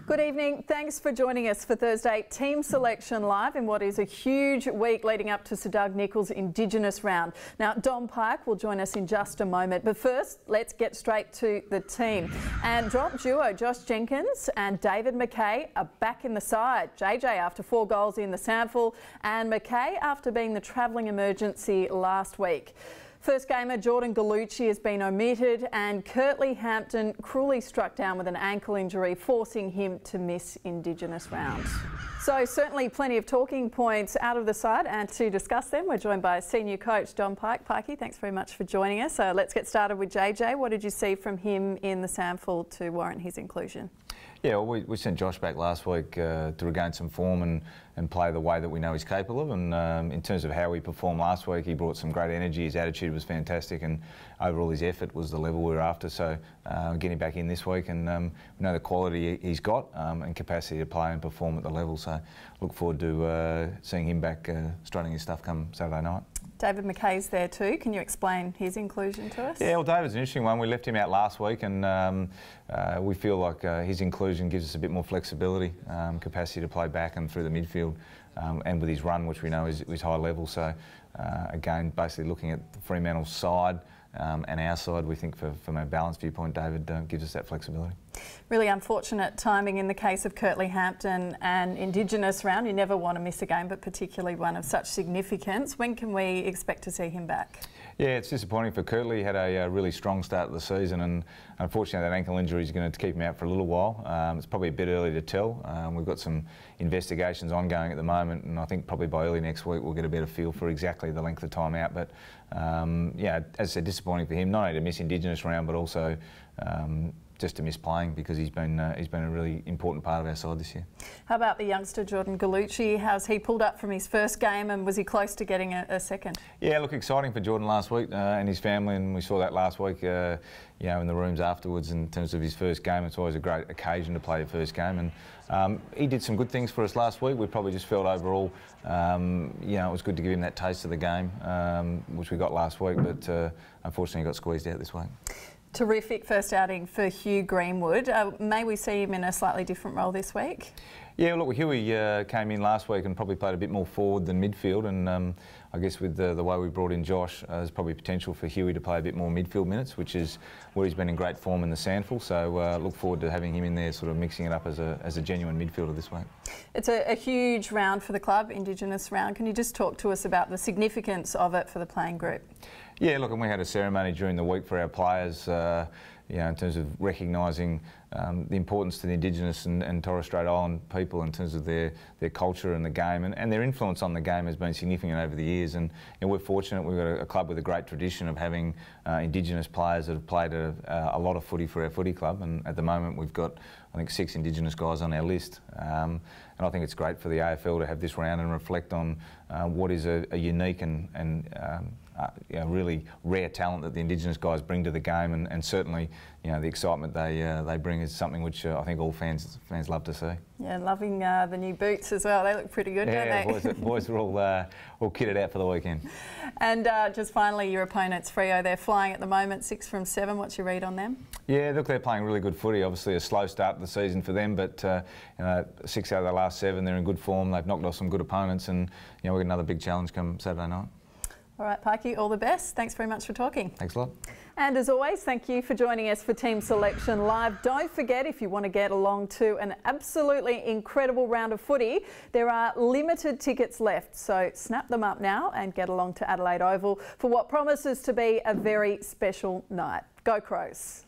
Good evening. Thanks for joining us for Thursday Team Selection Live in what is a huge week leading up to Sir Doug Nicholls' Indigenous round. Now, Dom Pyke will join us in just a moment, but first, let's get straight to the team. And drop duo Josh Jenkins and David Mackay are back in the side. JJ after 4 goals in the SANFL and Mackay after being the travelling emergency last week. First gamer Jordan Gallucci has been omitted and Curtly Hampton cruelly struck down with an ankle injury, forcing him to miss Indigenous round. So certainly plenty of talking points out of the side, and to discuss them we're joined by senior coach Dom Pyke. Pyke, thanks very much for joining us. So let's get started with JJ. What did you see from him in the SANFL to warrant his inclusion? Yeah, well, we sent Josh back last week to regain some form and play the way that we know he's capable of. And in terms of how he performed last week, he brought some great energy. His attitude was fantastic, and overall his effort was the level we were after. So getting back in this week, and we know the quality he's got and capacity to play and perform at the level. So look forward to seeing him back strutting his stuff come Saturday night. David Mackay's there too. Can you explain his inclusion to us? Yeah, well, David's an interesting one. We left him out last week, and we feel like his inclusion gives us a bit more flexibility, capacity to play back and through the midfield, and with his run, which we know is high level. So again, basically looking at the Fremantle's side and our side, we think from a balanced viewpoint, David gives us that flexibility. Really unfortunate timing in the case of Curtly Hampton and Indigenous round. You never want to miss a game, but particularly one of such significance. When can we expect to see him back? Yeah, it's disappointing for Curtly. He had a really strong start of the season, and unfortunately that ankle injury is going to keep him out for a little while. It's probably a bit early to tell. We've got some investigations ongoing at the moment, and I think probably by early next week we'll get a better feel for exactly the length of time out. But yeah, as I said, disappointing for him, not only to miss Indigenous round, but also just to miss playing, because he's been a really important part of our side this year. How about the youngster Jordan Gallucci? How's he pulled up from his first game, and was he close to getting a second? Yeah, look, exciting for Jordan last week and his family, and we saw that last week, you know, in the rooms afterwards in terms of his first game. It's always a great occasion to play your first game, and he did some good things for us last week. We probably just felt overall, you know, it was good to give him that taste of the game, which we got last week, but unfortunately he got squeezed out this week. Terrific first outing for Hugh Greenwood. May we see him in a slightly different role this week? Yeah, look, Hughie came in last week and probably played a bit more forward than midfield, and I guess with the way we brought in Josh, there's probably potential for Hughie to play a bit more midfield minutes, which is where he's been in great form in the SANFL. So look forward to having him in there, sort of mixing it up as a genuine midfielder this week. It's a huge round for the club, Indigenous round. Can you just talk to us about the significance of it for the playing group? Yeah, look, and we had a ceremony during the week for our players, you know, in terms of recognising the importance to the Indigenous and Torres Strait Island people in terms of their culture and the game, and their influence on the game has been significant over the years. And we're fortunate we've got a club with a great tradition of having Indigenous players that have played a lot of footy for our footy club, and at the moment we've got, I think, 6 Indigenous guys on our list. And I think it's great for the AFL to have this round and reflect on what is a unique and you know, really rare talent that the Indigenous guys bring to the game, and certainly, you know, the excitement they bring is something which I think all fans love to see. Yeah, loving the new boots as well. They look pretty good, don't they? Yeah, boys are all kitted out for the weekend. And just finally, your opponents, Freo, they're flying at the moment, 6 from 7. What's your read on them? Yeah, look, they're playing really good footy. Obviously a slow start to the season for them, but you know, 6 out of the last 7, they're in good form. They've knocked off some good opponents, and you know, we've got another big challenge come Saturday night. All right, Pyke, all the best. Thanks very much for talking. Thanks a lot. And as always, thank you for joining us for Team Selection Live. Don't forget, if you want to get along to an absolutely incredible round of footy, there are limited tickets left. So snap them up now and get along to Adelaide Oval for what promises to be a very special night. Go Crows.